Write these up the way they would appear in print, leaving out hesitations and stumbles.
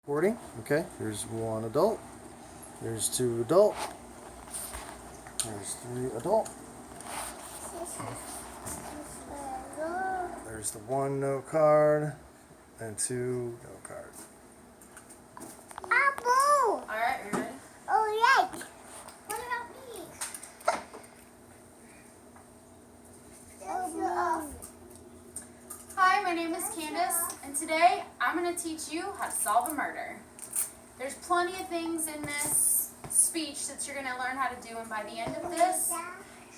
Recording. Okay, here's one adult. There's two adult. There's three adult. There's the one no card and two no card. Apple! Alright, you ready? Oh, yes. What about me? Hi, my name is Candace, and today I'm going to teach you how to solve a murder. There's plenty of things in this speech that you're going to learn how to do, and by the end of this,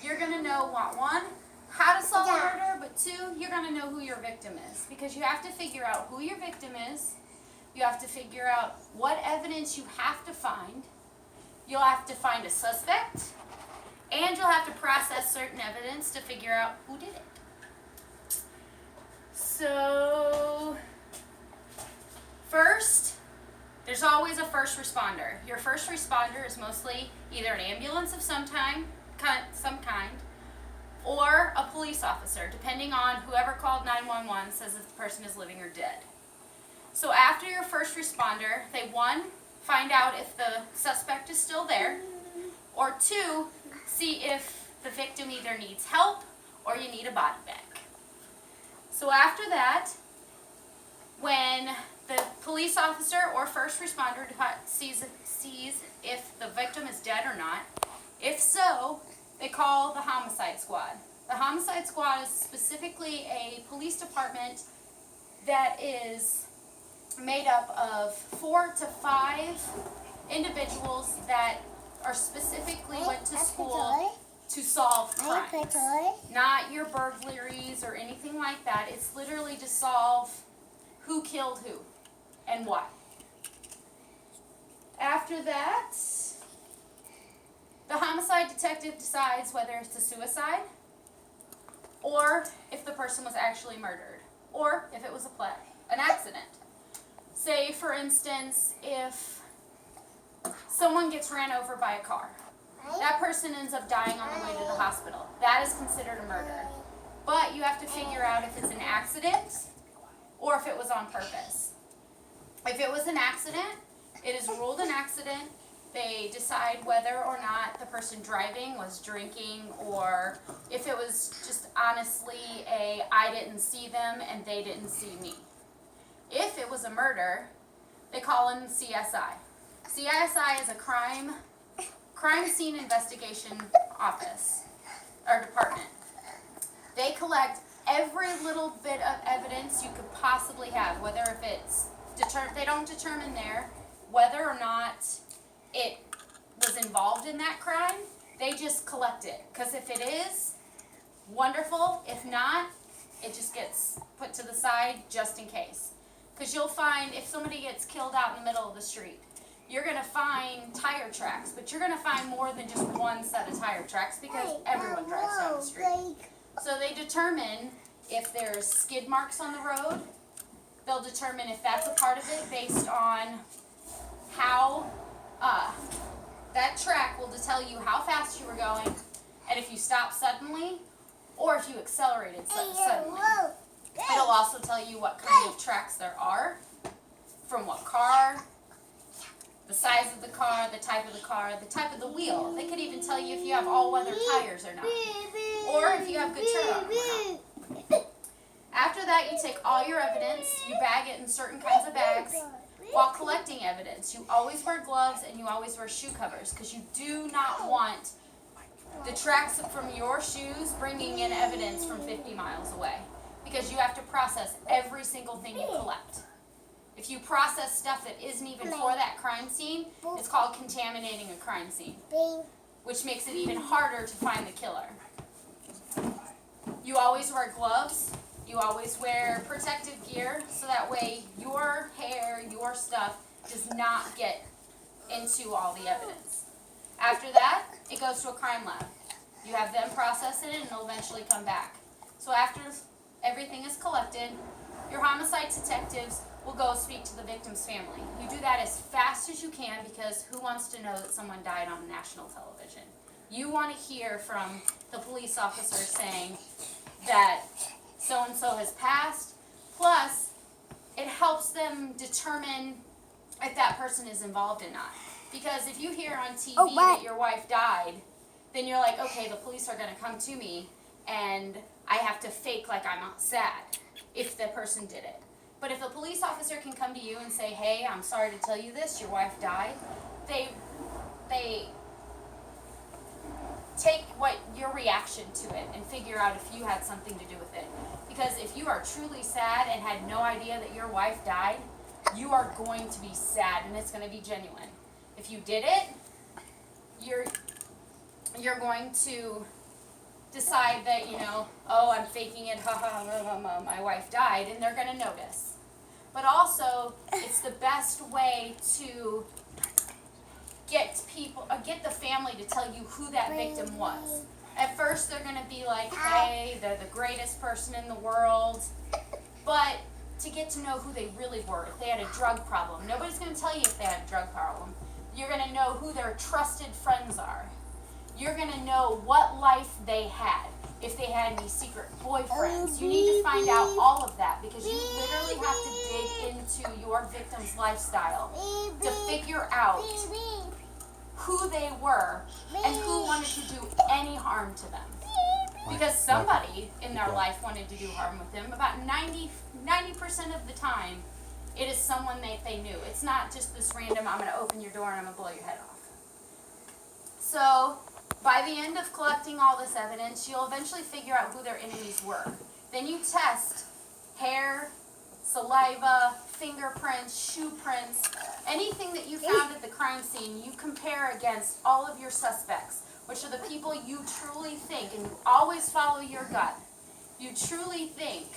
you're going to know, one, how to solve a murder, but two, you're going to know who your victim is, because you have to figure out who your victim is. You have to figure out what evidence you have to find. You'll have to find a suspect, and you'll have to process certain evidence to figure out who did it. So, first, there's always a first responder. Your first responder is mostly either an ambulance of some kind, or a police officer, depending on whoever called 911 says if the person is living or dead. So after your first responder, they, one, find out if the suspect is still there, or two, see if the victim either needs help or you need a body bag. So after that, when the police officer or first responder sees if the victim is dead or not, if so, they call the homicide squad. The homicide squad is specifically a police department that is made up of 4 to 5 individuals that are specifically went to school to solve crimes. Not your burglaries or anything like that. It's literally to solve who killed who and why. After that, the homicide detective decides whether it's a suicide or if the person was actually murdered or if it was an accident. Say, for instance, if someone gets ran over by a car, that person ends up dying on the way to the hospital. That is considered a murder. But you have to figure out if it's an accident or if it was on purpose. If it was an accident, it is ruled an accident. They decide whether or not the person driving was drinking, or if it was just honestly I didn't see them and they didn't see me. If it was a murder, they call in CSI. CSI is a crime scene investigation office or department. They collect every little bit of evidence you could possibly have, whether if it's they don't determine there whether or not it was involved in that crime. They just collect it, because if it is, wonderful. If not, it just gets put to the side just in case. Because you'll find if somebody gets killed out in the middle of the street, you're going to find tire tracks, but you're going to find more than just one set of tire tracks because everyone drives down the street. So they determine if there's skid marks on the road. They'll determine if that's a part of it based on how that track will tell you how fast you were going and if you stopped suddenly or if you accelerated suddenly. It'll also tell you what kind of tracks there are, from what car, the size of the car, the type of the car, the type of the wheel. They could even tell you if you have all-weather tires or not, or if you have good tread armor or not. After that, you take all your evidence, you bag it in certain kinds of bags. While collecting evidence, you always wear gloves and you always wear shoe covers, because you do not want the tracks from your shoes bringing in evidence from 50 miles away, because you have to process every single thing you collect. If you process stuff that isn't even for that crime scene, it's called contaminating a crime scene, which makes it even harder to find the killer. You always wear gloves. You always wear protective gear, so that way your hair, your stuff, does not get into all the evidence. After that, it goes to a crime lab. You have them process it and it'll eventually come back. So after everything is collected, your homicide detectives will go speak to the victim's family. You do that as fast as you can, because who wants to know that someone died on national television? You want to hear from the police officer saying that so-and-so has passed. Plus, it helps them determine if that person is involved or not. Because if you hear on TV Oh, that your wife died, then you're like, okay, the police are going to come to me and I have to fake like I'm not sad if the person did it. But if a police officer can come to you and say, hey, I'm sorry to tell you this, your wife died, they take what your reaction to it and figure out if you had something to do with it. Because if you are truly sad and had no idea that your wife died, you are going to be sad and it's going to be genuine. If you did it, you're going to decide that, you know, oh, I'm faking it, ha ha ha, my wife died, and they're going to notice. But also, it's the best way to get the family to tell you who that victim was. At first, they're going to be like, hey, they're the greatest person in the world. But to get to know who they really were, if they had a drug problem. Nobody's going to tell you if they had a drug problem. You're going to know who their trusted friends are. You're going to know what life they had. If they had any secret boyfriends. You need to find out all of that because you literally have to dig into your victim's lifestyle to figure out who they were and who wanted to do any harm to them. Because somebody in their life wanted to do harm with them. About 90% of the time, it is someone they knew. It's not just this random, I'm going to open your door and I'm going to blow your head off. So, by the end of collecting all this evidence, you'll eventually figure out who their enemies were. Then you test hair, saliva, fingerprints, shoe prints, anything that you found at the crime scene, you compare against all of your suspects, which are the people you truly think, and you always follow your gut. You truly think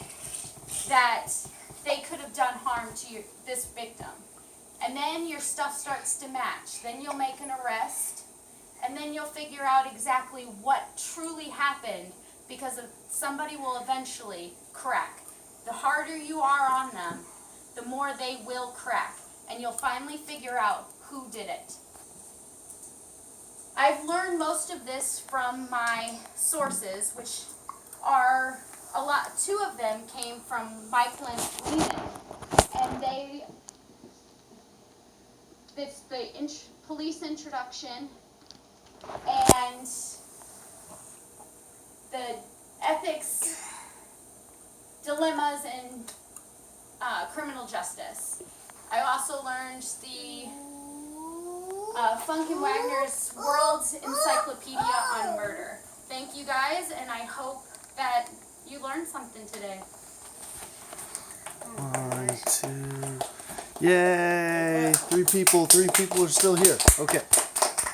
that they could have done harm to this victim. And then your stuff starts to match. Then you'll make an arrest, and then you'll figure out exactly what truly happened because somebody will eventually crack. The harder you are on them, the more they will crack, and you'll finally figure out who did it. I've learned most of this from my sources, which are a lot. 2 of them came from Michael and Lehman, and it's the police introduction and the ethics dilemmas in criminal justice. I also learned the Funk and Wagner's World Encyclopedia on Murder. Thank you guys, and I hope that you learned something today. 1, 2, yay! 3 people are still here. Okay.